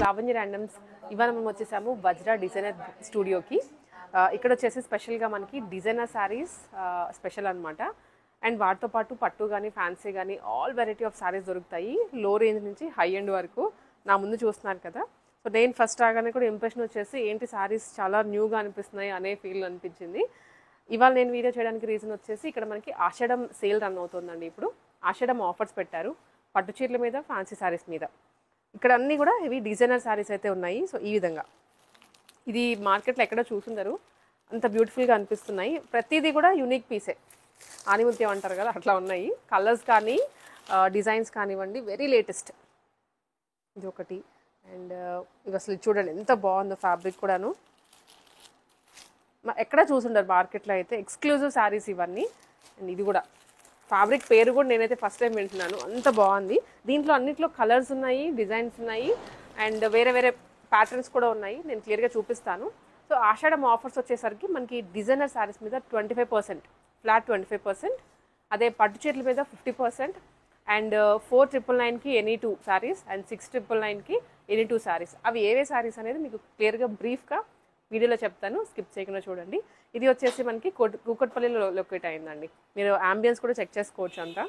Lavanya randoms. ఇవాళ మేము వచ్చేసాము వజ్ర డిజైనర్ స్టూడియోకి. ఇక్కడ వచ్చేసి స్పెషల్గా మనకి డిజైనర్ శారీస్ స్పెషల్ అనమాట. అండ్ వాటితో పాటు పట్టు కానీ ఫ్యాన్సీ కానీ ఆల్ వెరైటీ ఆఫ్ శారీస్ దొరుకుతాయి, లో రేంజ్ నుంచి హై ఎండ్ వరకు. నా ముందు చూస్తున్నారు కదా. సో నేను ఫస్ట్ రాగానే కూడా ఇంప్రెషన్ వచ్చేసి ఏంటి శారీస్ చాలా న్యూగా అనిపిస్తున్నాయి అనే ఫీల్ అనిపించింది. ఇవాళ నేను వీడియో చేయడానికి రీజన్ వచ్చేసి ఇక్కడ మనకి ఆషాఢం సేల్ రన్ అవుతుందండి. ఇప్పుడు ఆషాఢం ఆఫర్స్ పెట్టారు పట్టు చీరల మీద, ఫ్యాన్సీ శారీస్ మీద. ఇక్కడ అన్నీ కూడా ఇవి డిజైనర్ శారీస్ అయితే ఉన్నాయి. సో ఈ విధంగా ఇది మార్కెట్లో ఎక్కడో చూసుండరు, అంత బ్యూటిఫుల్గా అనిపిస్తున్నాయి. ప్రతిదీ కూడా యూనిక్ పీసే, ఆనిముత్యం అంటారు కదా అట్లా ఉన్నాయి. కలర్స్ కానీ డిజైన్స్ కానివ్వండి వెరీ లేటెస్ట్. ఇది ఒకటి. అండ్ ఇవి అసలు చూడండి ఎంత బాగుందో ఫ్యాబ్రిక్ కూడాను. ఎక్కడ చూసుండరు మార్కెట్లో అయితే, ఎక్స్క్లూజివ్ శారీస్ ఇవన్నీ. అండ్ ఇది కూడా ఫ్యాబ్రిక్ పేరు కూడా నేనైతే ఫస్ట్ టైం వింటున్నాను, అంత బాగుంది. దీంట్లో అన్నిట్లో కలర్స్ ఉన్నాయి, డిజైన్స్ ఉన్నాయి, అండ్ వేరే వేరే ప్యాటర్న్స్ కూడా ఉన్నాయి. నేను క్లియర్గా చూపిస్తాను. సో ఆషాఢం ఆఫర్స్ వచ్చేసరికి మనకి డిజైనర్ శారీస్ మీద 25%, ఫ్లాట్ 25%. అదే పట్టు చీరల మీద 50%. అండ్ 4,999కి ఎనీ 2 శారీస్ అండ్ 6,999కి ఎనీ 2 శారీస్. అవి ఏవే శారీస్ అనేది మీకు క్లియర్గా బ్రీఫ్గా వీడియోలో చెప్తాను, స్కిప్ చేయకుండా చూడండి. ఇది వచ్చేసి మనకి కూకట్పల్లిలో లొకేట్ అయిందండి. మీరు అంబియన్స్ కూడా చెక్ చేసుకోవచ్చు అంతా.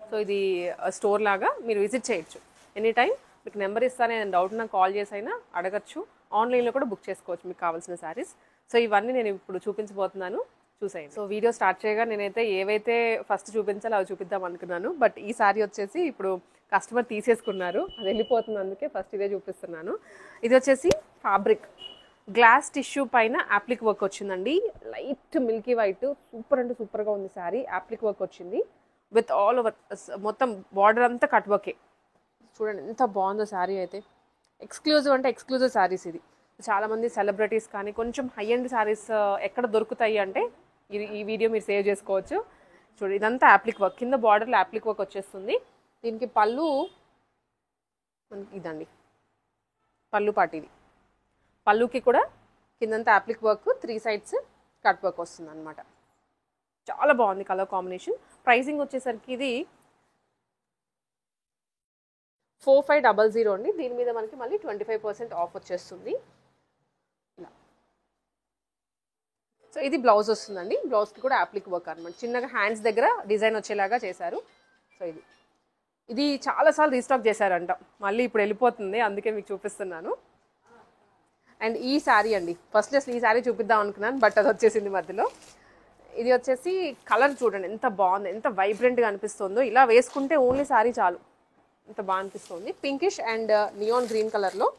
సో ఇది స్టోర్ లాగా మీరు విజిట్ చేయొచ్చు ఎనీ టైం. మీకు నెంబర్ ఇస్తాను, ఏదైనా డౌట్ నాకు కాల్ చేసి అయినా అడగచ్చు. ఆన్లైన్లో కూడా బుక్ చేసుకోవచ్చు మీకు కావాల్సిన శారీస్. సో ఇవన్నీ నేను ఇప్పుడు చూపించబోతున్నాను, చూసేయండి. సో వీడియో స్టార్ట్ చేయగా నేనైతే ఏవైతే ఫస్ట్ చూపించాలో అవి చూపిద్దాం అనుకున్నాను. బట్ ఈ శారీ వచ్చేసి ఇప్పుడు కస్టమర్ తీసేసుకున్నారు, అది వెళ్ళిపోతుంది, అందుకే ఫస్ట్ ఇదే చూపిస్తున్నాను. ఇది వచ్చేసి ఫ్యాబ్రిక్ గ్లాస్ టిష్యూ పైన యాప్లిక్ వర్క్ వచ్చిందండి. లైట్ మిల్కీ వైట్, సూపర్ అంటే సూపర్గా ఉంది శారీ. యాప్లిక్ వర్క్ వచ్చింది విత్ ఆల్ ఓవర్, మొత్తం బార్డర్ అంతా కట్ వర్కే. చూడండి ఎంత బాగుందో శారీ అయితే. ఎక్స్క్లూజివ్ అంటే ఎక్స్క్లూజివ్ శారీస్ ఇది. చాలామంది సెలబ్రిటీస్ కానీ కొంచెం హై ఎండ్ శారీస్ ఎక్కడ దొరుకుతాయి అంటే ఈ వీడియో మీరు సేవ్ చేసుకోవచ్చు. చూడండి ఇదంతా యాప్లిక్ వర్క్, కింద బార్డర్లో యాప్లిక్ వర్క్ వచ్చేస్తుంది. దీనికి పళ్ళు మనకి ఇదండి పళ్ళు పాటు. ఇది పళ్ళుకి కూడా కిందంతా appliqué work, 3 sides cut work వస్తుంది అనమాట. చాలా బాగుంది కలర్ కాంబినేషన్. ప్రైసింగ్ వచ్చేసరికి ఇది 4500 అండి. దీని మీద మనకి మళ్ళీ 25% ఆఫ్ వచ్చేస్తుంది ఇలా. సో ఇది బ్లౌజ్ వస్తుందండి. బ్లౌజ్కి కూడా యాప్లిక్ వర్క్ అనమాట, చిన్నగా హ్యాండ్స్ దగ్గర డిజైన్ వచ్చేలాగా చేశారు. సో ఇది చాలాసార్లు రీస్టాక్ చేశారంట, మళ్ళీ ఇప్పుడు వెళ్ళిపోతుంది, అందుకే మీకు చూపిస్తున్నాను. అండ్ ఈ శారీ అండి, ఫస్ట్ అసలు ఈ శారీ చూపిద్దాం అనుకున్నాను, బట్ అది వచ్చేసింది మధ్యలో. ఇది వచ్చేసి కలర్ చూడండి ఎంత బాగుంది, ఎంత వైబ్రెంట్గా అనిపిస్తుందో. ఇలా వేసుకుంటే ఓన్లీ శారీ చాలు, ఎంత బాగా అనిపిస్తుంది. పింకిష్ అండ్ నియాన్ గ్రీన్ కలర్లో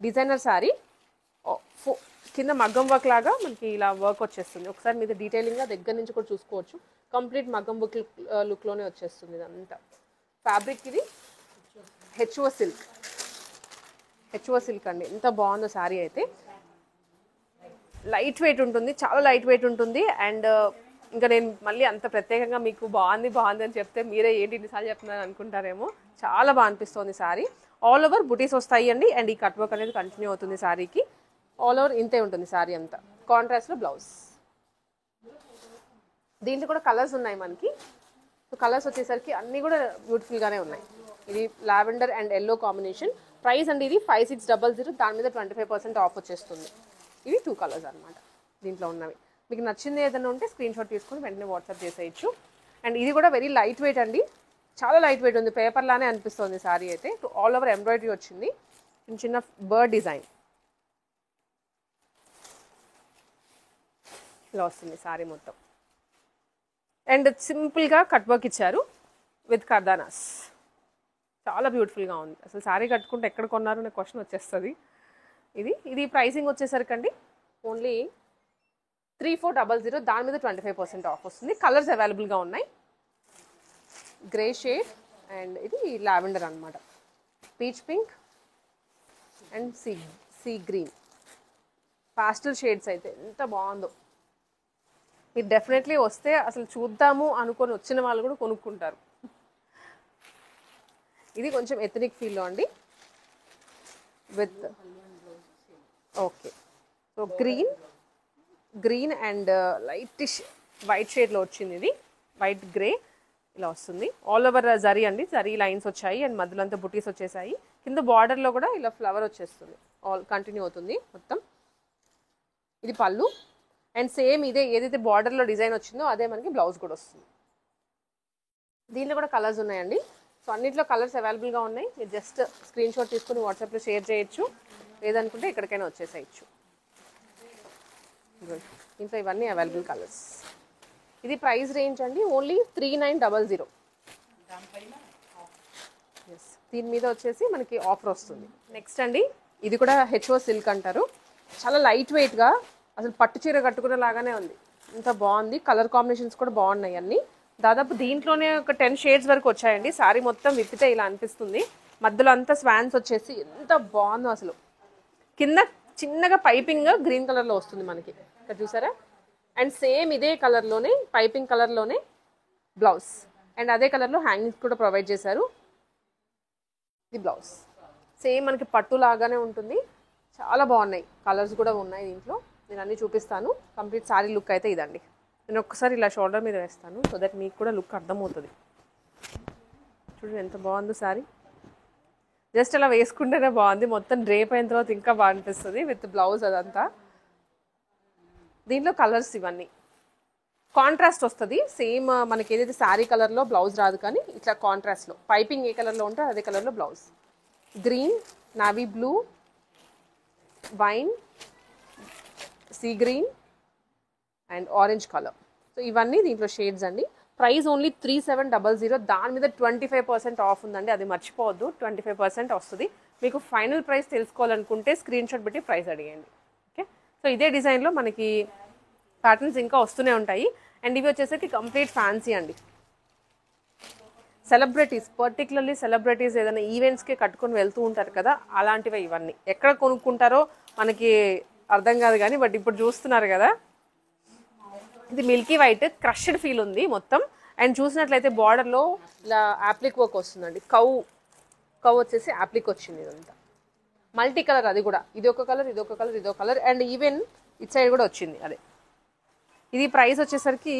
డిజైనర్ శారీ. కింద మగ్గం వర్క్ లాగా మనకి ఇలా వర్క్ వచ్చేస్తుంది. ఒకసారి మీద డీటెయిలింగ్గా దగ్గర నుంచి కూడా చూసుకోవచ్చు. కంప్లీట్ మగ్గం వర్క్ లుక్లోనే వచ్చేస్తుంది ఇదంతా. ఫ్యాబ్రిక్ ఇది హెచ్ఓ సిల్క్ అండి. ఎంత బాగుందో శారీ అయితే. లైట్ వెయిట్ ఉంటుంది, చాలా లైట్ వెయిట్ ఉంటుంది. అండ్ ఇంకా నేను మళ్ళీ అంత ప్రత్యేకంగా మీకు బాగుంది అని చెప్తే మీరే ఏంటి ఇన్నిసార్లు చెప్తున్నాను అనుకుంటారేమో. చాలా బాగా అనిపిస్తుంది శారీ. ఆల్ ఓవర్ బుటీస్ వస్తాయి అండి. అండ్ ఈ కట్ వర్క్ అనేది కంటిన్యూ అవుతుంది శారీకి. ఆల్ ఓవర్ ఇంతే ఉంటుంది శారీ అంతా. కాంట్రాస్ట్లో బ్లౌజ్. దీంట్లో కూడా కలర్స్ ఉన్నాయి మనకి. సో కలర్స్ వచ్చేసరికి అన్నీ కూడా బ్యూటిఫుల్గానే ఉన్నాయి. ఇది lavender and yellow combination. Price అండి ఇది 5600, దాని మీద 25% ఆఫ్ వచ్చేస్తుంది. ఇవి 2 కలర్స్ అనమాట దీంట్లో ఉన్నవి. మీకు నచ్చింది ఏదైనా ఉంటే స్క్రీన్ షాట్ తీసుకొని వెంటనే వాట్సాప్ చేసేయచ్చు. అండ్ ఇది కూడా వెరీ లైట్ వెయిట్ అండి, చాలా లైట్ వెయిట్ ఉంది, పేపర్ లానే అనిపిస్తుంది శారీ అయితే. ఆల్ ఓవర్ ఎంబ్రాయిడరీ వచ్చింది, చిన్న బర్డ్ డిజైన్ ఇలా వస్తుంది శారీ మొత్తం. అండ్ సింపుల్గా కట్ వర్క్ ఇచ్చారు విత్ కర్దానాస్. చాలా బ్యూటిఫుల్గా ఉంది. అసలు శారీ కట్టుకుంటే ఎక్కడ కొన్నారు అనే క్వశ్చన్ వచ్చేస్తుంది. ఇది ప్రైసింగ్ వచ్చేసరికండి ఓన్లీ 3400, దాని మీద 25% ఆఫ్ వస్తుంది. కలర్స్ అవైలబుల్గా ఉన్నాయి. గ్రే షేడ్ అండ్ ఇది లావెండర్ అనమాట, peach pink and sea green. Pastel shades అయితే ఎంత బాగుందో. మీరు డెఫినెట్లీ వస్తే అసలు చూద్దాము అనుకొని వచ్చిన వాళ్ళు కూడా కొనుక్కుంటారు. ఇది కొంచెం ఎథనిక్ ఫీల్లో అండి with okay. So green and lightish white షేడ్లో వచ్చింది. ఇది వైట్ గ్రే ఇలా వస్తుంది. ఆల్ ఓవర్ జరీ అండి, జరీ లైన్స్ వచ్చాయి అండ్ మధ్యలో అంతా బుటీస్ వచ్చేసాయి. కింద బార్డర్లో కూడా ఇలా ఫ్లవర్ వచ్చేస్తుంది, ఆల్ కంటిన్యూ అవుతుంది మొత్తం. ఇది పళ్ళు అండ్ సేమ్ ఇదే ఏదైతే బార్డర్లో డిజైన్ వచ్చిందో అదే మనకి బ్లౌజ్ కూడా వస్తుంది. దీంట్లో కూడా కలర్స్ ఉన్నాయండి. సో అన్నింటిలో కలర్స్ అవైలబుల్గా ఉన్నాయి. మీరు జస్ట్ స్క్రీన్ షాట్ తీసుకుని వాట్సాప్లో షేర్ చేయొచ్చు, లేదనుకుంటే ఎక్కడికైనా వచ్చేసేయచ్చు. దీంట్లో ఇవన్నీ అవైలబుల్ కలర్స్. ఇది ప్రైస్ రేంజ్ అండి ఓన్లీ 3900. ఎస్, దీని మీద వచ్చేసి మనకి ఆఫర్ వస్తుంది. నెక్స్ట్ అండి ఇది కూడా హెచ్ఓ సిల్క్ అంటారు. చాలా లైట్ వెయిట్గా అసలు పట్టు చీర కట్టుకునే లాగానే ఉంది, ఇంత బాగుంది. కలర్ కాంబినేషన్స్ కూడా బాగున్నాయి అన్నీ. దాదాపు దీంట్లోనే ఒక 10 షేడ్స్ వరకు వచ్చాయండి. సారీ మొత్తం విప్పితే ఇలా అనిపిస్తుంది. మధ్యలో అంతా స్వాన్స్ వచ్చేసి ఎంత బాగుందో అసలు. కింద చిన్నగా పైపింగ్ గ్రీన్ కలర్లో వస్తుంది మనకి, ఇక్కడ చూసారా. అండ్ సేమ్ ఇదే కలర్లోనే పైపింగ్ కలర్లోనే బ్లౌజ్, అండ్ అదే కలర్లో హ్యాంగింగ్స్ కూడా ప్రొవైడ్ చేశారు. ఇది బ్లౌజ్ సేమ్ మనకి పట్టు లాగానే ఉంటుంది. చాలా బాగున్నాయి, కలర్స్ కూడా ఉన్నాయి దీంట్లో. నేను అన్నీ చూపిస్తాను. కంప్లీట్ సారీ లుక్ అయితే ఇదండి. నేను ఒక్కసారి ఇలా షోల్డర్ మీద వేస్తాను సో దట్ మీకు కూడా లుక్ అర్థమవుతుంది. చూడండి ఎంత బాగుందో సారీ. జస్ట్ అలా వేసుకుంటేనే బాగుంది, మొత్తం డ్రేప్ అయిన తర్వాత ఇంకా బాగా అనిపిస్తుంది విత్ బ్లౌజ్ అదంతా. దీంట్లో కలర్స్ ఇవన్నీ కాంట్రాస్ట్ వస్తుంది. సేమ్ మనకి ఏదైతే శారీ కలర్లో బ్లౌజ్ రాదు, కానీ ఇట్లా కాంట్రాస్ట్లో పైపింగ్ ఏ కలర్లో ఉంటే అదే కలర్లో blouse. Green, navy blue, wine, sea green and orange colour. So ఇవన్నీ దీంట్లో షేడ్స్ అండి. Price only 3700. దాని మీద 25% ఆఫ్ ఉందండి, అది మర్చిపోవద్దు. 25% వస్తుంది. మీకు ఫైనల్ ప్రైస్ తెలుసుకోవాలనుకుంటే స్క్రీన్ షాట్ పెట్టి ప్రైస్ అడిగండి. ఓకే, సో ఇదే డిజైన్లో మనకి ప్యాటర్న్స్ ఇంకా వస్తూనే ఉంటాయి. అండ్ ఇవి వచ్చేసరికి కంప్లీట్ ఫ్యాన్సీ అండి. సెలబ్రిటీస్, పర్టికులర్లీ సెలబ్రిటీస్ ఏదైనా ఈవెంట్స్కి కట్టుకొని వెళ్తూ ఉంటారు కదా, అలాంటివి ఇవన్నీ. ఎక్కడ కొనుక్కుంటారో మనకి అర్థం కాదు కానీ, బట్ ఇప్పుడు చూస్తున్నారు కదా. ఇది మిల్కీ వైట్ క్రష్డ్ ఫీల్ ఉంది మొత్తం. అండ్ చూసినట్లయితే బార్డర్లో ఇలా యాప్లిక్ వర్క్ వస్తుందండి. కవ్ వచ్చేసి యాప్లిక్ వచ్చింది. ఇదంతా మల్టీ కలర్, అది కూడా ఇది ఒక కలర్, ఇది ఒక కలర్, ఇది ఒక colour, and even it side కూడా వచ్చింది అదే. ఇది ప్రైస్ వచ్చేసరికి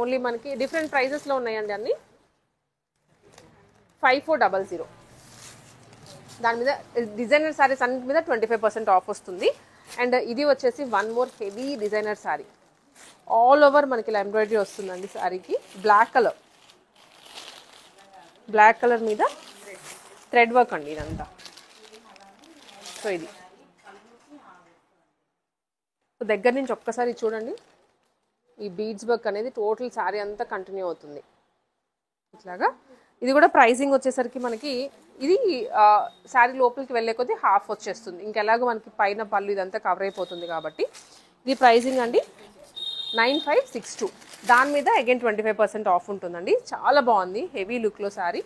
ఓన్లీ మనకి డిఫరెంట్ ప్రైజెస్లో ఉన్నాయండి అన్ని. 5400. దాని మీద డిజైనర్ శారీస్ అన్నిటి మీద 25% ఆఫ్ వస్తుంది. అండ్ ఇది వచ్చేసి one more heavy designer sari. All over మనకి ఇలా ఎంబ్రాయిడరీ వస్తుందండి శారీకి. బ్లాక్ కలర్ మీద థ్రెడ్ వర్క్ అండి ఇదంతా. సో ఇది దగ్గర నుంచి ఒక్కసారి చూడండి. ఈ బీడ్స్ వర్క్ అనేది టోటల్ శారీ అంతా కంటిన్యూ అవుతుంది ఇట్లాగా. ఇది కూడా ప్రైసింగ్ వచ్చేసరికి మనకి ఇది శారీ లోపలికి వెళ్ళే కొద్దీ హాఫ్ వచ్చేస్తుంది. ఇంకెలాగో మనకి పైన పళ్ళు ఇదంతా కవర్ అయిపోతుంది కాబట్టి ఇది ప్రైసింగ్ అండి 9562. దాని మీద అగైన్ 25% ఆఫ్ ఉంటుందండి. చాలా బాగుంది, హెవీ లుక్లో శారీ.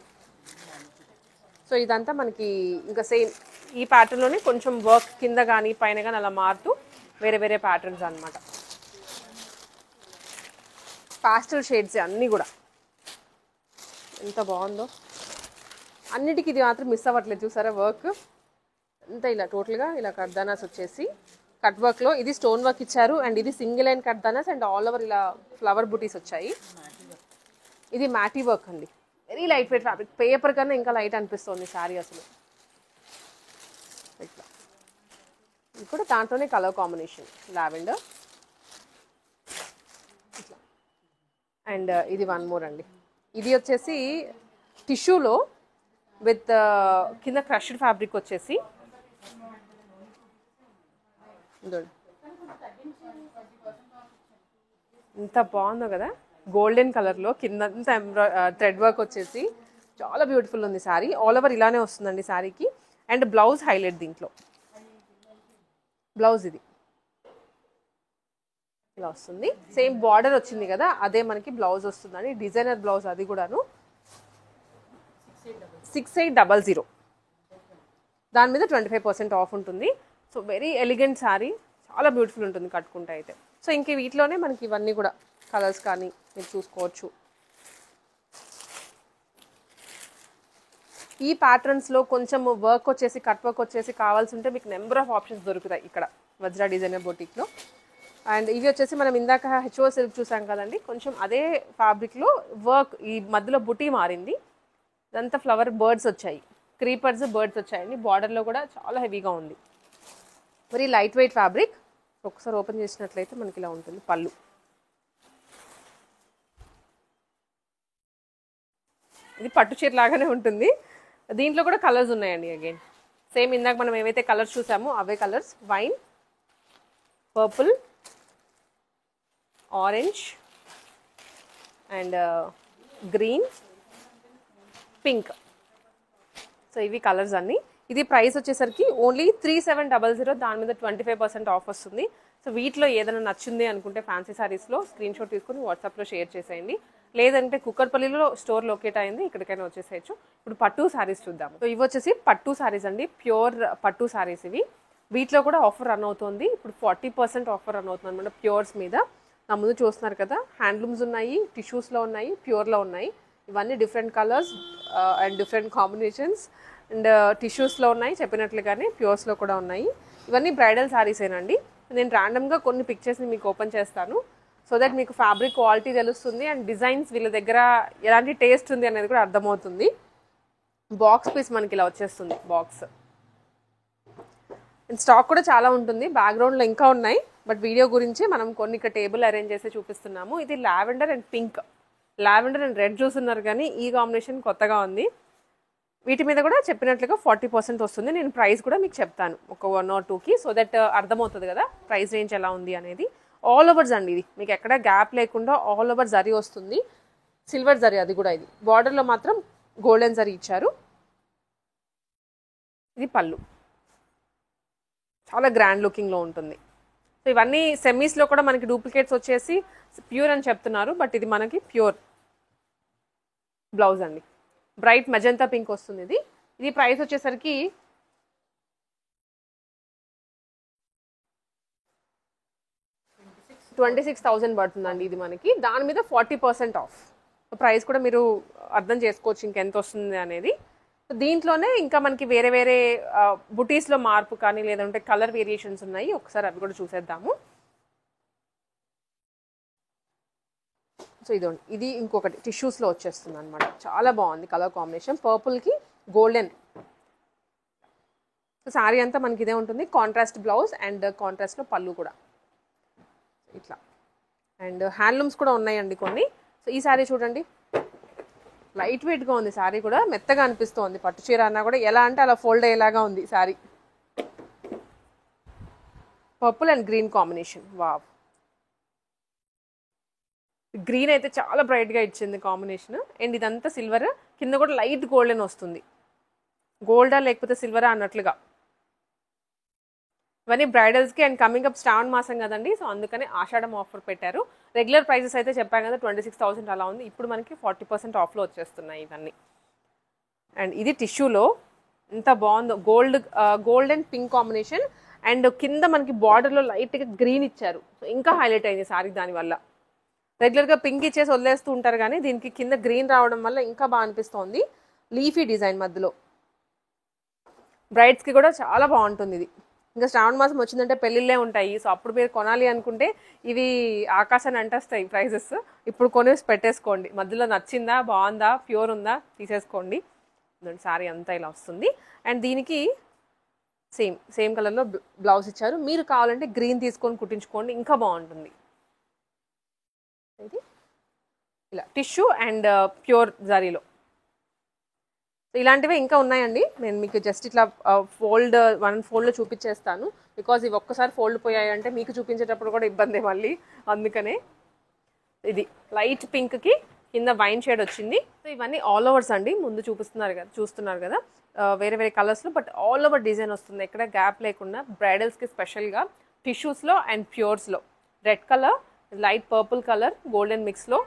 సో ఇదంతా మనకి ఇంకా సేమ్ ఈ ప్యాటర్న్లోనే కొంచెం వర్క్ కింద కానీ పైన కానీ అలా మారుతూ వేరే వేరే ప్యాటర్న్స్ అనమాట. పాస్టల్ షేడ్స్ అన్నీ కూడా ఎంత బాగుందో. అన్నిటికీ ఇది మాత్రం మిస్ అవ్వట్లేదు, చూసారా వర్క్ అంతా ఇలా టోటల్గా ఇలా కర్దానాస్ వచ్చేసి కట్ వర్క్లో. ఇది స్టోన్ వర్క్ ఇచ్చారు అండ్ ఇది సింగిల్ లైన్ కర్దానాస్ అండ్ ఆల్ ఓవర్ ఇలా ఫ్లవర్ బూటీస్ వచ్చాయి. ఇది మ్యాటీ వర్క్ అండి, very light weight fabric. Paper కన్నా ఇంకా లైట్ అనిపిస్తుంది శారీ అసలు. ఇట్లా ఇది కూడా దాంట్లోనే కలర్ కాంబినేషన్ లావెండర్ ఇట్లా. అండ్ ఇది వన్ మోర్ అండి. ఇది వచ్చేసి టిష్యూలో విత్ కింద క్రష్డ్ ఫ్యాబ్రిక్ వచ్చేసి ఎంత బాగుందో కదా. గోల్డెన్ కలర్లో కిందంతా థ్రెడ్ వర్క్ వచ్చేసి చాలా బ్యూటిఫుల్ ఉంది శారీ. ఆల్ ఓవర్ ఇలానే వస్తుందండి శారీకి. అండ్ బ్లౌజ్ హైలైట్ దీంట్లో. బ్లౌజ్ ఇది ఇలా వస్తుంది. సేమ్ బార్డర్ వచ్చింది కదా, అదే మనకి బ్లౌజ్ వస్తుందండి. డిజైనర్ బ్లౌజ్ అది కూడాను. 6800. దాని మీద 25% ఆఫ్ ఉంటుంది. సో వెరీ ఎలిగెంట్ శారీ, చాలా బ్యూటిఫుల్ ఉంటుంది కట్టుకుంటే అయితే. సో ఇంక వీటిలోనే మనకి ఇవన్నీ కూడా కలర్స్ కానీ మీరు చూసుకోవచ్చు. ఈ ప్యాటర్న్స్లో కొంచెం వర్క్ వచ్చేసి కట్ వర్క్ వచ్చేసి కావాల్సి ఉంటే మీకు నెంబర్ ఆఫ్ ఆప్షన్స్ దొరుకుతాయి ఇక్కడ వజ్రా డిజైనర్ బొటిక్లో. అండ్ ఇవి వచ్చేసి మనం ఇందాక హెచ్ఓ సిల్క్ చూసాం కదండి, కొంచెం అదే ఫ్యాబ్రిక్లో వర్క్ ఈ మధ్యలో బుటీ మారింది. ఇదంతా ఫ్లవర్ బర్డ్స్ వచ్చాయి క్రీపర్స్ బర్డ్స్ వచ్చాయండి. బార్డర్లో కూడా చాలా హెవీగా ఉంది. Very light weight fabric. ఒకసారి ఓపెన్ చేసినట్లయితే మనకి ఇలా ఉంటుంది పళ్ళు. ఇది పట్టు చీర లాగానే ఉంటుంది. దీంట్లో కూడా కలర్స్ ఉన్నాయండి. అగైన్ సేమ్ ఇందాక మనం ఏవైతే కలర్స్ చూసామో అవే colours. Wine, purple, orange and green, pink. So ఇవి కలర్స్ అన్నీ. ఇది ప్రైస్ వచ్చేసరికి ఓన్లీ 3700. దాని మీద 25% ఆఫ్ వస్తుంది. సో వీటిలో ఏదైనా నచ్చింది అనుకుంటే ఫ్యాన్సీ సారీస్లో స్క్రీన్ షాట్ తీసుకుని వాట్సాప్లో షేర్ చేసేయండి. లేదంటే కుక్కర్పల్లిలో స్టోర్ లొకేట్ అయింది, ఇక్కడికైనా వచ్చేసేయచ్చు. ఇప్పుడు పట్టు సారీస్ చూద్దాము. సో ఇవి వచ్చేసి పట్టు సారీస్ అండి, ప్యూర్ పట్టు సారీస్ ఇవి. వీటిలో కూడా ఆఫర్ రన్ అవుతుంది. ఇప్పుడు 40% ఆఫర్ రన్ అవుతుంది అనమాట ప్యూర్స్ మీద. నా ముందు చూస్తున్నారు కదా, హ్యాండ్లూమ్స్ ఉన్నాయి, టిష్యూస్లో ఉన్నాయి, ప్యూర్లో ఉన్నాయి. ఇవన్నీ different colours and different combinations and టిష్యూస్లో ఉన్నాయి చెప్పినట్లుగానే, ప్యూర్స్లో కూడా ఉన్నాయి. ఇవన్నీ బ్రైడల్ శారీసేనండి. నేను ర్యాండమ్గా కొన్ని పిక్చర్స్ని మీకు ఓపెన్ చేస్తాను సో దట్ మీకు ఫ్యాబ్రిక్ క్వాలిటీ తెలుస్తుంది అండ్ డిజైన్స్ వీళ్ళ దగ్గర ఎలాంటి టేస్ట్ ఉంది అనేది కూడా అర్థమవుతుంది. బాక్స్ పీస్ మనకి ఇలా వచ్చేస్తుంది బాక్స్. స్టాక్ కూడా చాలా ఉంటుంది. బ్యాక్గ్రౌండ్లో ఇంకా ఉన్నాయి, బట్ వీడియో గురించి మనం కొన్ని ఇక్కడ టేబుల్ అరేంజ్ చేసి చూపిస్తున్నాము. ఇది lavender and pink, lavender and red చూస్తున్నారు కానీ ఈ కాంబినేషన్ కొత్తగా ఉంది. వీటి మీద కూడా చెప్పినట్లుగా 40% వస్తుంది. నేను ప్రైస్ కూడా మీకు చెప్తాను ఒక 1 or 2కి, సో దట్ అర్థమవుతుంది కదా ప్రైస్ రేంజ్ ఎలా ఉంది అనేది. ఆల్ ఓవర్స్ అండి, ఇది మీకు ఎక్కడ గ్యాప్ లేకుండా ఆల్ ఓవర్ జరీ వస్తుంది. సిల్వర్ జరీ అది కూడా. ఇది బార్డర్లో మాత్రం గోల్డెన్ జరీ ఇచ్చారు. ఇది పళ్ళు, చాలా గ్రాండ్ లుకింగ్లో ఉంటుంది. సో ఇవన్నీ సెమీస్లో కూడా మనకి డూప్లికేట్స్ వచ్చేసి ప్యూర్ అని చెప్తున్నారు, బట్ ఇది మనకి ప్యూర్. బ్లౌజ్ అండి, బ్రైట్ మెజంతా పింక్ వస్తుంది. ఇది ప్రైస్ వచ్చేసరికి 26,000 పడుతుందండి ఇది మనకి. దాని మీద 40% ఆఫ్. ప్రైస్ కూడా మీరు అర్థం చేసుకోవచ్చు ఇంకెంత వస్తుంది అనేది. దీంట్లోనే ఇంకా మనకి వేరే వేరే బుటీస్లో మార్పు కానీ లేదంటే కలర్ వేరియేషన్స్ ఉన్నాయి. ఒకసారి అవి కూడా చూసేద్దాము. సో ఇదండి, ఇది ఇంకొకటి టిష్యూస్లో వచ్చేస్తుంది అనమాట. చాలా బాగుంది కలర్ కాంబినేషన్, పర్పుల్కి గోల్డెన్. సో శారీ అంతా మనకి ఇదే ఉంటుంది. కాంట్రాస్ట్ బ్లౌజ్ అండ్ కాంట్రాస్ట్లో పళ్ళు కూడా ఇట్లా. అండ్ హ్యాండ్లూమ్స్ కూడా ఉన్నాయండి కొన్ని. సో ఈ శారీ చూడండి, లైట్ వెయిట్గా ఉంది శారీ కూడా, మెత్తగా అనిపిస్తుంది. పట్టు చీర అన్నా కూడా ఎలా అంటే అలా ఫోల్డ్ అయ్యేలాగా ఉంది sari. Purple and green combination. Wow, green అయితే చాలా బ్రైట్గా ఇచ్చింది కాంబినేషన్. అండ్ ఇదంతా సిల్వర్, కింద కూడా లైట్ గోల్డెన్ వస్తుంది. గోల్డా లేకపోతే సిల్వరా అన్నట్లుగా. ఇవన్నీ బ్రైడల్స్కి అండ్ కమింగ్ అప్ శ్రావణ మాసం కదండి, సో అందుకని ఆషాఢం ఆఫర్ పెట్టారు. రెగ్యులర్ ప్రైసెస్ అయితే చెప్పాను కదా 26,000 అలా ఉంది. ఇప్పుడు మనకి 40% ఆఫ్లో వచ్చేస్తున్నాయి ఇవన్నీ. అండ్ ఇది టిష్యూలో ఎంత బాగుందో, gold and pink combination. And కింద మనకి బార్డర్లో లైట్గా గ్రీన్ ఇచ్చారు. సో ఇంకా హైలైట్ అయింది సారీ దానివల్ల. రెగ్యులర్గా పింక్ ఇచ్చేసి వదిలేస్తూ ఉంటారు కానీ దీనికి కింద గ్రీన్ రావడం వల్ల ఇంకా బాగా అనిపిస్తోంది. లీఫీ డిజైన్ మధ్యలో. బ్రైడ్స్కి కూడా చాలా బాగుంటుంది ఇది. ఇంకా శ్రావణ మాసం వచ్చిందంటే పెళ్ళిళ్ళే ఉంటాయి. సో అప్పుడు మీరు కొనాలి అనుకుంటే ఇవి ఆకాశాన్ని అంటేస్తాయి ప్రైజెస్. ఇప్పుడు కొనేసి పెట్టేసుకోండి. మధ్యలో నచ్చిందా, బాగుందా, ప్యూర్ ఉందా తీసేసుకోండి. సారీ అంతా ఇలా వస్తుంది. అండ్ దీనికి సేమ్ కలర్లో బ్లౌజ్ ఇచ్చారు. మీరు కావాలంటే గ్రీన్ తీసుకొని కుట్టించుకోండి, ఇంకా బాగుంటుంది. ఇది ఇలా టిష్యూ అండ్ ప్యూర్ జరీలో. ఇలాంటివి ఇంకా ఉన్నాయండి. నేను మీకు జస్ట్ ఇట్లా వన్ ఫోల్డ్లో చూపించేస్తాను. బికాజ్ ఇవి ఒక్కసారి ఫోల్డ్ పోయాయంటే మీకు చూపించేటప్పుడు కూడా ఇబ్బంది మళ్ళీ, అందుకనే. ఇది లైట్ పింక్కి కింద వైన్ షేడ్ వచ్చింది. సో ఇవన్నీ ఆల్ ఓవర్స్ అండి. ముందు చూస్తున్నారు కదా వేరే వేరే కలర్స్లో, బట్ ఆల్ ఓవర్ డిజైన్ వస్తుంది, ఎక్కడ గ్యాప్ లేకుండా. బ్రైడల్స్కి స్పెషల్గా టిష్యూస్లో అండ్ ప్యూర్స్లో. Red colour, light purple colour, golden మిక్స్లో,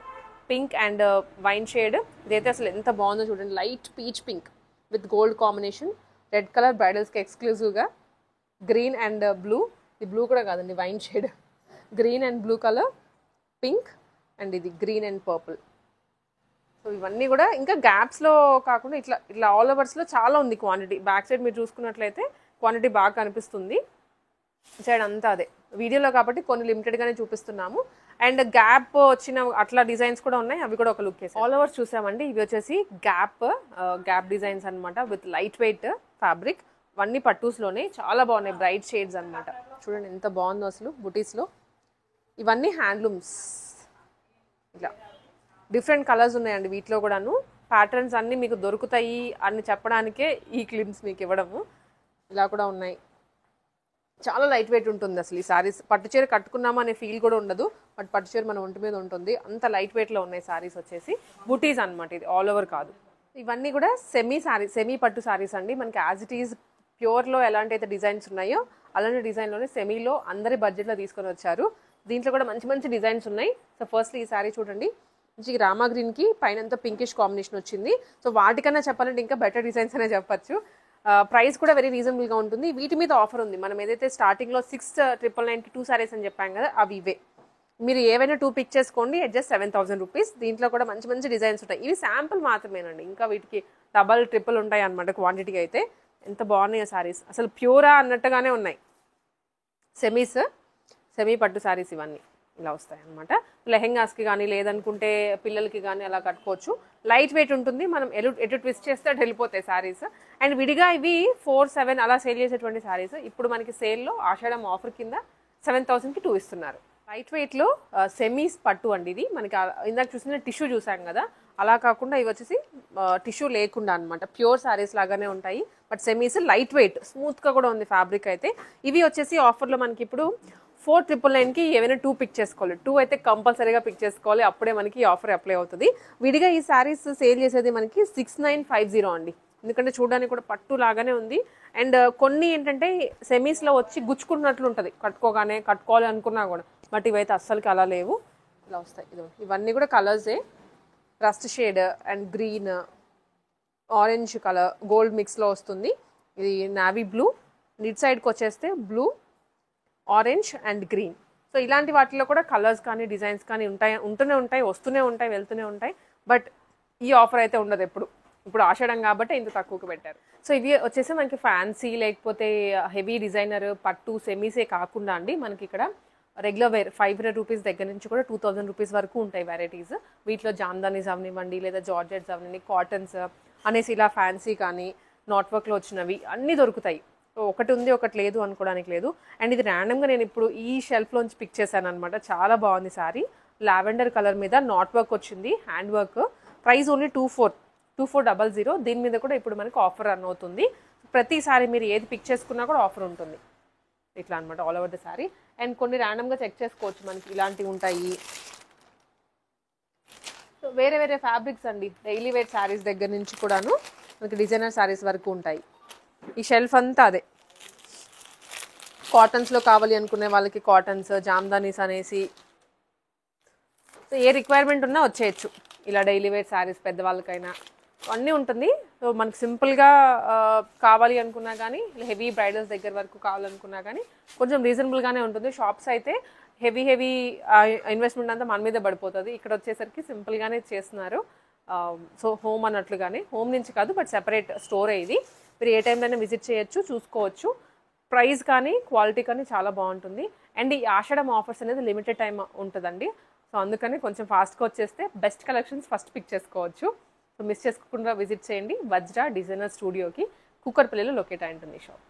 పింక్ అండ్ వైన్ షేడ్. ఇదైతే అసలు ఎంత బాగుందో చూడండి, light peach pink with gold combination. Red colour బ్రైడల్స్కి ఎక్స్క్లూజివ్గా. గ్రీన్ అండ్ బ్లూ, ఇది బ్లూ కూడా కాదండి wine shade. Green and blue colour, pink and ఇది గ్రీన్ అండ్ పర్పుల్. సో ఇవన్నీ కూడా ఇంకా గ్యాప్స్లో కాకుండా ఇట్లా ఆల్ ఓవర్స్లో చాలా ఉంది క్వాంటిటీ. బ్యాక్ సైడ్ మీరు చూసుకున్నట్లయితే క్వాంటిటీ బాగా కనిపిస్తుంది. సైడ్ అంతా అదే. వీడియోలో కాబట్టి కొన్ని లిమిటెడ్గానే చూపిస్తున్నాము. అండ్ గ్యాప్ వచ్చిన అట్లా డిజైన్స్ కూడా ఉన్నాయి, అవి కూడా ఒక లుక్ వేసి ఆల్ ఓవర్స్ చూసామండి. ఇవి వచ్చేసి గ్యాప్ డిజైన్స్ అనమాట విత్ లైట్ వెయిట్ ఫ్యాబ్రిక్. ఇవన్నీ పట్టూస్లోనే చాలా బాగున్నాయి, బ్రైట్ షేడ్స్ అనమాట. చూడండి ఎంత బాగుందో అసలు బుటీస్లో. ఇవన్నీ హ్యాండ్లూమ్స్, ఇట్లా డిఫరెంట్ కలర్స్ ఉన్నాయండి వీటిలో కూడాను. ప్యాటర్న్స్ అన్నీ మీకు దొరుకుతాయి అని చెప్పడానికే ఈ క్లిప్స్ మీకు ఇవ్వడము. ఇలా కూడా ఉన్నాయి, చాలా లైట్ వెయిట్ ఉంటుంది అసలు ఈ సారీస్. పట్టుచీర కట్టుకున్నామా అనే ఫీల్ కూడా ఉండదు, బట్ పట్టుచీర మన ఒంటి మీద ఉంటుంది, అంత లైట్ వెయిట్లో ఉన్నాయి సారీస్. వచ్చేసి బుటీస్ అనమాట, ఇది ఆల్ ఓవర్ కాదు. ఇవన్నీ కూడా సెమీ పట్టు సారీస్ అండి. మనకి యాజ్ ఇట్ ఈజ్ ప్యూర్లో ఎలాంటి అయితే డిజైన్స్ ఉన్నాయో అలాంటి డిజైన్లోనే సెమీలో అందరి బడ్జెట్లో తీసుకొని వచ్చారు. దీంట్లో కూడా మంచి మంచి డిజైన్స్ ఉన్నాయి. సో ఫస్ట్లీ ఈ సారీ చూడండి, మంచి రామా గ్రీన్కి పైన అంతా పింకిష్ కాంబినేషన్ వచ్చింది. సో వాటికన్నా చెప్పాలంటే ఇంకా బెటర్ డిజైన్స్ అనే చెప్పచ్చు. ప్రైస్ కూడా వెరీ రీజనబుల్గా ఉంటుంది. వీటి మీద ఆఫర్ ఉంది. మనం ఏదైతే స్టార్టింగ్లో 6,999కి 2 సారీస్ అని చెప్పాం కదా, అవి ఇవే. మీరు ఏవైనా 2 పిక్ చేసుకోండి, జస్ట్ 7,000 రూపీస్. దీంట్లో కూడా మంచి మంచి డిజైన్స్ ఉంటాయి. ఇవి శాంపుల్ మాత్రమేనండి, ఇంకా వీటికి డబల్ ట్రిపుల్ ఉంటాయి అనమాట క్వాంటిటీ అయితే. ఎంత బాగున్నాయి సారీస్, అసలు ప్యూరా అన్నట్టుగానే ఉన్నాయి. సెమీ పట్టు సారీస్ ఇవన్నీ ఇలా వస్తాయి అనమాట. లెహెంగాస్కి కానీ లేదనుకుంటే పిల్లలకి కానీ అలా కట్టుకోవచ్చు. లైట్ వెయిట్ ఉంటుంది, మనం ఎటు ట్విస్ట్ చేస్తే అటు వెళ్ళిపోతాయి సారీస్. అండ్ విడిగా ఇవి 4,700 అలా సేల్ చేసేటువంటి సారీస్ ఇప్పుడు మనకి సేల్లో ఆషాఢం ఆఫర్ కింద 7,000కి 2 ఇస్తున్నారు. లైట్ వెయిట్లో సెమీస్ పట్టు అండి. ఇది మనకి ఇందాక చూసిన టిష్యూ చూసాం కదా, అలా కాకుండా ఇవి వచ్చేసి టిష్యూ లేకుండా అనమాట, ప్యూర్ సారీస్ లాగానే ఉంటాయి. బట్ సెమీస్ లైట్ వెయిట్, స్మూత్గా కూడా ఉంది ఫ్యాబ్రిక్ అయితే. ఇవి వచ్చేసి ఆఫర్లో మనకి ఇప్పుడు 4,999కి ఏవైనా 2 పిక్ చేసుకోవాలి. 2 అయితే కంపల్సరీగా పిక్ చేసుకోవాలి, అప్పుడే మనకి ఈ ఆఫర్ అప్లై అవుతుంది. విడిగా ఈ శారీస్ సేల్ చేసేది మనకి 6,950 అండి. ఎందుకంటే చూడడానికి కూడా పట్టు లాగానే ఉంది. అండ్ కొన్ని ఏంటంటే సెమీస్లో వచ్చి గుచ్చుకున్నట్లు ఉంటుంది కట్టుకోవాలి అనుకున్నా కూడా, బట్ ఇవైతే అస్సలకి అలా లేవు, ఇలా వస్తాయి. ఇవన్నీ కూడా కలర్సే, rust shade and green, orange colour, gold మిక్స్లో వస్తుంది. ఇది నావీ బ్లూ, నిట్ సైడ్కి వచ్చేస్తే blue, orange and green. So ఇలాంటి వాటిలో కూడా కలర్స్ కానీ డిజైన్స్ కానీ ఉంటూనే ఉంటాయి, వస్తూనే ఉంటాయి, వెళ్తూనే ఉంటాయి. బట్ ఈ ఆఫర్ అయితే ఉండదు ఇప్పుడు ఆషాఢం కాబట్టి ఇంత తక్కువకి పెట్టారు. సో ఇవి వచ్చేసి మనకి ఫ్యాన్సీ లేకపోతే హెవీ డిజైనర్ పట్టు సెమీసే కాకుండా అండి, మనకి ఇక్కడ రెగ్యులర్ వేర్ 500 రూపీస్ దగ్గర నుంచి కూడా 2,000 రూపీస్ వరకు ఉంటాయి వెరైటీస్. వీటిలో జామ్దానీస్ అవనివ్వండి, లేదా జార్జెట్స్ అవనివ్వండి, కాటన్స్ అనేసి ఇలా ఫ్యాన్సీ కానీ నాట్ వర్క్లో వచ్చినవి అన్నీ దొరుకుతాయి. ఒకటి ఉంది ఒకటి లేదు అనుకోవడానికి లేదు. అండ్ ఇది ర్యాండమ్గా నేను ఇప్పుడు ఈ షెల్ఫ్లోంచి పిక్ చేశాను అనమాట. చాలా బాగుంది సారీ, లావెండర్ కలర్ మీద నాట్ వర్క్ వచ్చింది, హ్యాండ్ వర్క్. Price only 2400. దీని మీద కూడా ఇప్పుడు మనకి ఆఫర్ రన్ అవుతుంది. ప్రతిసారి మీరు ఏది పిక్ చేసుకున్నా కూడా ఆఫర్ ఉంటుంది ఇట్లా అనమాట, all over the sorry. And కొన్ని ర్యాండమ్గా చెక్ చేసుకోవచ్చు, మనకి ఇలాంటివి ఉంటాయి. సో వేరే వేరే ఫ్యాబ్రిక్స్ అండి, డైలీ వేర్ శారీస్ దగ్గర నుంచి కూడాను మనకి డిజైనర్ శారీస్ వరకు ఉంటాయి. ఈ షెల్ఫ్ అంతా అదే. కాటన్స్లో కావాలి అనుకునే వాళ్ళకి కాటన్స్, జామ్దానీస్ అనేసి సో ఏ రిక్వైర్మెంట్ ఉన్నా వచ్చేయచ్చు. ఇలా డైలీ వేర్ శారీస్ పెద్దవాళ్ళకైనా అన్నీ ఉంటుంది. సో మనకు సింపుల్గా కావాలి అనుకున్నా కానీ, హెవీ బ్రైడల్స్ దగ్గర వరకు కావాలనుకున్నా కానీ కొంచెం రీజనబుల్గానే ఉంటుంది. షాప్స్ అయితే హెవీ ఇన్వెస్ట్మెంట్ అంతా మన మీద పడిపోతుంది. ఇక్కడ వచ్చేసరికి సింపుల్గానే చేస్తున్నారు. సో హోమ్ అన్నట్లుగానే, హోమ్ నుంచి కాదు బట్ సెపరేట్ స్టోరే ఇది. మీరు ఏ టైంలోనే విజిట్ చేయొచ్చు, చూసుకోవచ్చు. ప్రైస్ కానీ క్వాలిటీ కానీ చాలా బాగుంటుంది. అండ్ ఈ ఆషాఢం ఆఫర్స్ అనేది లిమిటెడ్ టైం ఉంటుందండి. సో అందుకని కొంచెం ఫాస్ట్గా వచ్చేస్తే బెస్ట్ కలెక్షన్స్ ఫస్ట్ పిక్ చేసుకోవచ్చు. సో మిస్ చేసుకోకుండా విజిట్ చేయండి వజ్రా డిజైనర్ స్టూడియోకి. కూకట్పల్లిలో లొకేట్ అయి ఉంటుంది షాప్.